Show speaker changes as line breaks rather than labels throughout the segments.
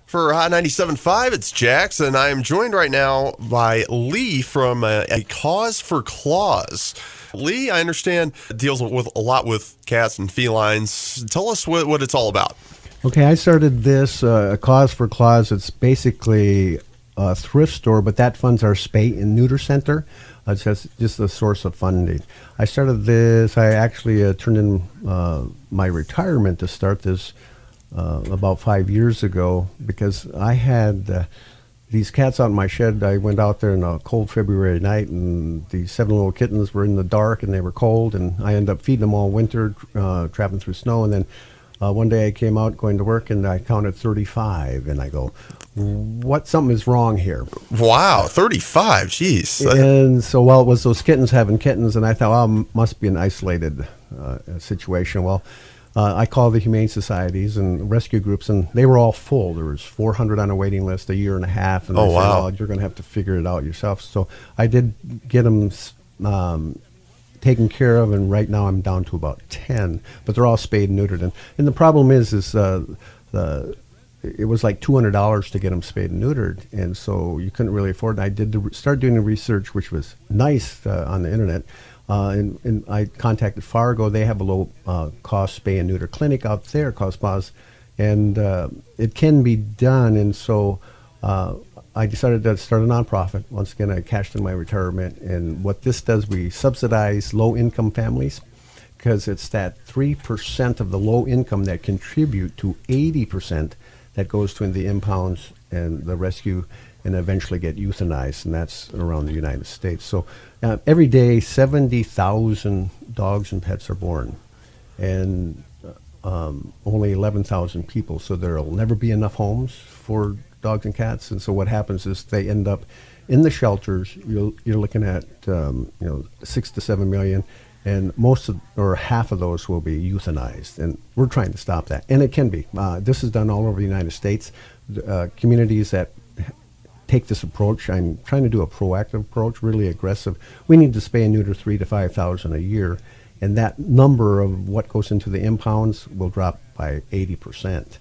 For Hot 97.5, it's Jax, and I am joined right now by Lee from A Cause for Claws. Lee, I understand, deals with a lot with cats and felines. Tell us what it's all about.
Okay, I started this, A Cause for Claws. It's basically a thrift store, but that funds our spay and neuter center. It's just a source of funding. I started this, I actually turned in my retirement to start this about 5 years ago, because I had these cats out in my shed. I went out there on a cold February night, and these 7 little kittens were in the dark and they were cold, and I ended up feeding them all winter, traveling through snow. And then one day I came out going to work and I counted 35, and I go, something is wrong here.
Wow, 35, jeez.
And so, well, it was those kittens having kittens, and I thought, well, must be an isolated situation. Well, I called the humane societies and rescue groups, and they were all full. There was 400 on a waiting list, a year and a half, and they said,
wow.
well, you're going to have to figure it out yourself. So I did get them taken care of, and right now I'm down to about 10, but they're all spayed and neutered. And the problem is it was like $200 to get them spayed and neutered, and so you couldn't really afford it. I did start doing the research, which was nice on the internet. And I contacted Fargo. They have a low-cost spay and neuter clinic out there called Spas, and it can be done. And so I decided to start a nonprofit. Once again, I cashed in my retirement, and what this does, we subsidize low-income families, because it's that 3% of the low income that contribute to 80% that goes to the impounds and the rescue, and eventually get euthanized, and that's around the United States. So every day, 70,000 dogs and pets are born, and only 11,000 people. So there will never be enough homes for dogs and cats. And so what happens is they end up in the shelters. You're looking at 6 to 7 million, and half of those will be euthanized. And we're trying to stop that, and it can be. This is done all over the United States. Communities that take this approach. I'm trying to do a proactive approach, really aggressive. We need to spay and neuter 3,000 to 5,000 a year, and that number of what goes into the impounds will drop by 80%.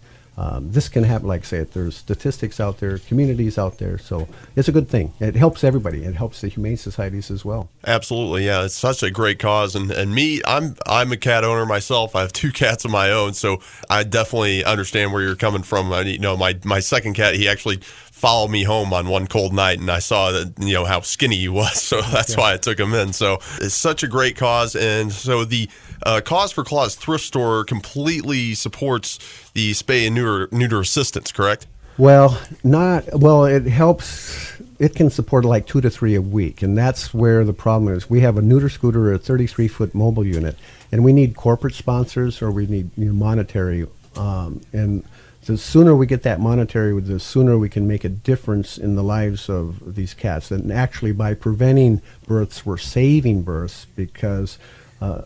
This can happen, like I say, there's statistics out there, communities out there, so it's a good thing. It helps everybody. It helps the humane societies as well.
Absolutely, yeah. It's such a great cause, and me, I'm a cat owner myself. I have 2 cats of my own, so I definitely understand where you're coming from. My second cat, he actually followed me home on one cold night, and I saw that how skinny he was, so that's why I took him in. So it's such a great cause, and so the Cause for Claws thrift store completely supports the spay and neuter assistance, correct?
Well, it helps. It can support like 2 to 3 a week, and that's where the problem is. We have a neuter scooter, a 33-foot mobile unit, and we need corporate sponsors, or we need monetary, and the sooner we get that monetary, the sooner we can make a difference in the lives of these cats. And actually, by preventing births, we're saving births, because, by a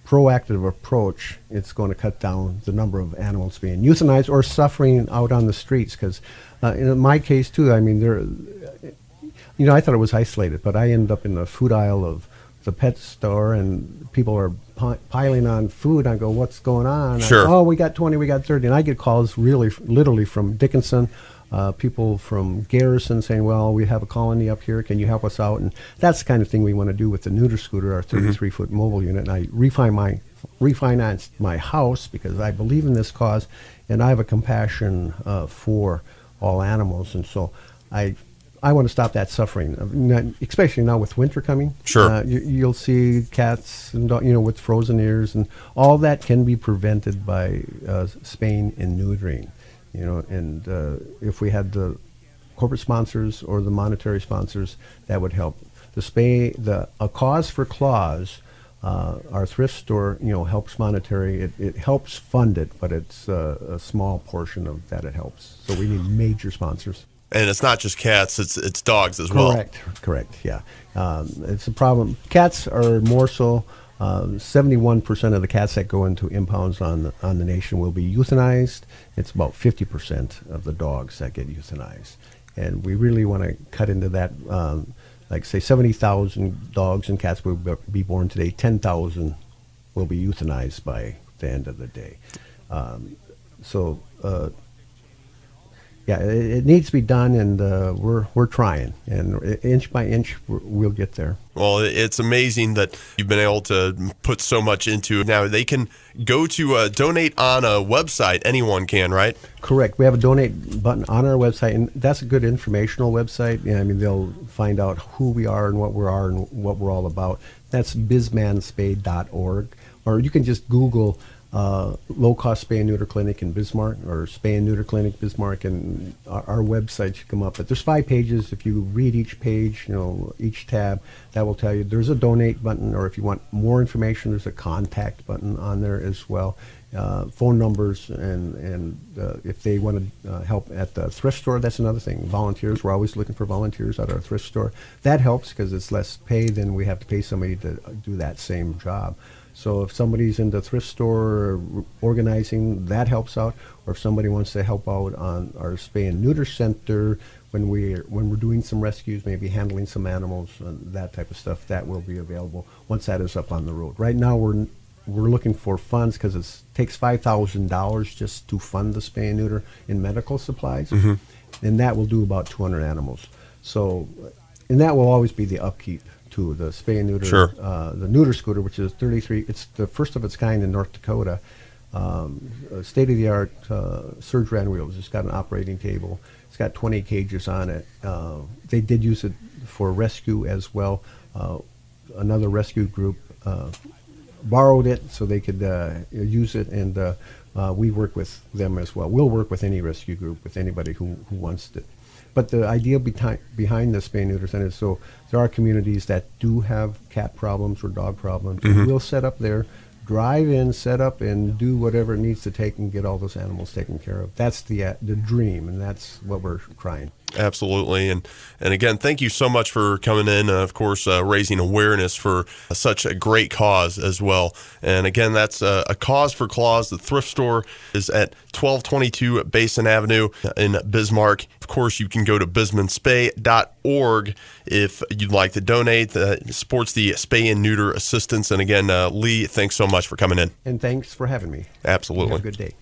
proactive approach, it's going to cut down the number of animals being euthanized or suffering out on the streets. Because in my case, too, I mean, I thought it was isolated, but I ended up in the food aisle of the pet store, and people are piling on food. I go, what's going on?
Sure.
We got 20, we got 30. And I get calls literally from Dickinson, people from Garrison saying, well, we have a colony up here. Can you help us out? And that's the kind of thing we want to do with the neuter scooter, our 33-foot mobile unit. And I refinanced my house because I believe in this cause, and I have a compassion for all animals. And so I want to stop that suffering, especially now with winter coming.
Sure.
You'll see cats and with frozen ears, and all that can be prevented by spaying and neutering. And if we had the corporate sponsors or the monetary sponsors, that would help. A Cause for Claws, our thrift store, helps monetary. It helps fund it, but it's a small portion of that it helps. So we need major sponsors.
And it's not just cats; it's dogs as well.
Correct. Yeah, it's a problem. Cats are more so. 71% of the cats that go into impounds on the nation will be euthanized. It's about 50% of the dogs that get euthanized, and we really want to cut into that. Like say 70,000 dogs and cats will be born today. 10,000 will be euthanized by the end of the day. So yeah, it needs to be done, and we're trying, and inch by inch we'll get there.
Well, it's amazing that you've been able to put so much into it. Now they can go to donate on a website. Anyone can, right?
Correct. We have a donate button on our website, and that's a good informational website. Yeah, I mean, they'll find out who we are and what we are and what we're all about. That's bismanspay.org, or you can just Google low-cost spay and neuter clinic in Bismarck, or spay and neuter clinic Bismarck, and our website should come up. But there's 5 pages. If you read each page, each tab, that will tell you. There's a donate button, or if you want more information, there's a contact button on there as well. Phone numbers, and if they want to help at the thrift store, that's another thing. Volunteers, we're always looking for volunteers at our thrift store. That helps because it's less pay than we have to pay somebody to do that same job. So if somebody's in the thrift store organizing, that helps out. Or if somebody wants to help out on our spay and neuter center when we're doing some rescues, maybe handling some animals and that type of stuff, that will be available once that is up on the road. Right now we're looking for funds because it takes $5,000 just to fund the spay and neuter in medical supplies, and that will do about 200 animals. So, and that will always be the upkeep to the spay and neuter,
Sure.
The neuter scooter, which is 33. It's the first of its kind in North Dakota. State-of-the-art surgery on wheels. It's got an operating table. It's got 20 cages on it. They did use it for rescue as well. Another rescue group borrowed it so they could use it, and we work with them as well. We'll work with any rescue group, with anybody who wants it. But the idea behind the spay and neuter center is so there are communities that do have cat problems or dog problems. And we'll set up there, drive in, set up, and do whatever it needs to take and get all those animals taken care of. That's the dream, and that's what we're trying.
Absolutely. And again, thank you so much for coming in, of course, raising awareness for such a great cause as well. And again, that's a Cause for Claws. The thrift store is at 1222 Basin Avenue in Bismarck. Of course, you can go to bismanspay.org if you'd like to donate. It supports the spay and neuter assistance. And again, Lee, thanks so much for coming in.
And thanks for having me.
Absolutely.
Have a good day.